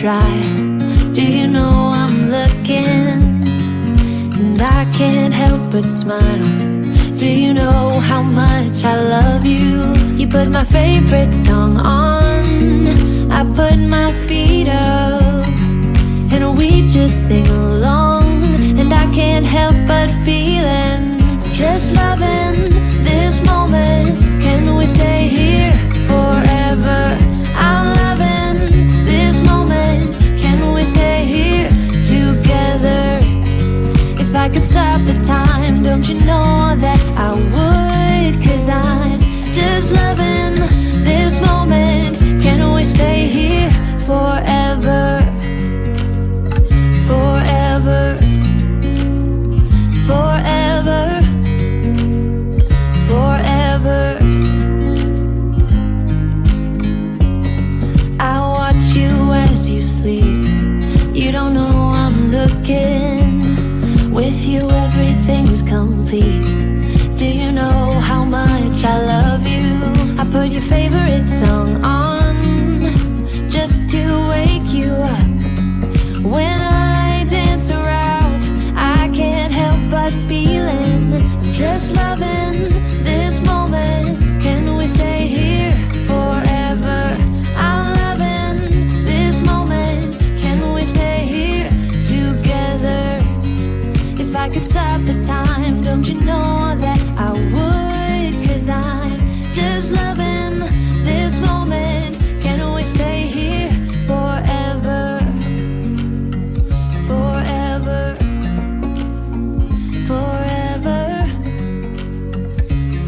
dry. Do you know I'm looking? And I can't help but smile. Do you know how much I love you? You put my favorite song on, I put my feet up, and we just sing along. And I can't help but feeling, just loving this moment. Can we stay here forever? I'm loving this moment. Can we stay here together? If I could stop the time, don't you know that I would? 'Cause I'm just loving this moment. Can we stay here forever? Forever. Forever. Forever. I watch you as you sleep. You don't know I'm looking. With you everything's complete. Do you know how much I love you? I put your favorite song on just to wake you up. When I dance around, I can't help but feeling, just loving this moment. Can we stay here forever? I'm loving this moment. Can we stay here together? If I could stop the time, don't you know that I would? 'Cause I'm just loving this moment. Can we stay here forever? Forever. Forever.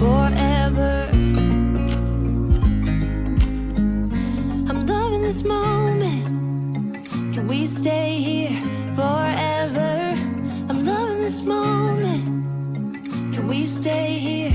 Forever. I'm loving this moment. Can we stay here forever? I'm loving this moment. Can we stay here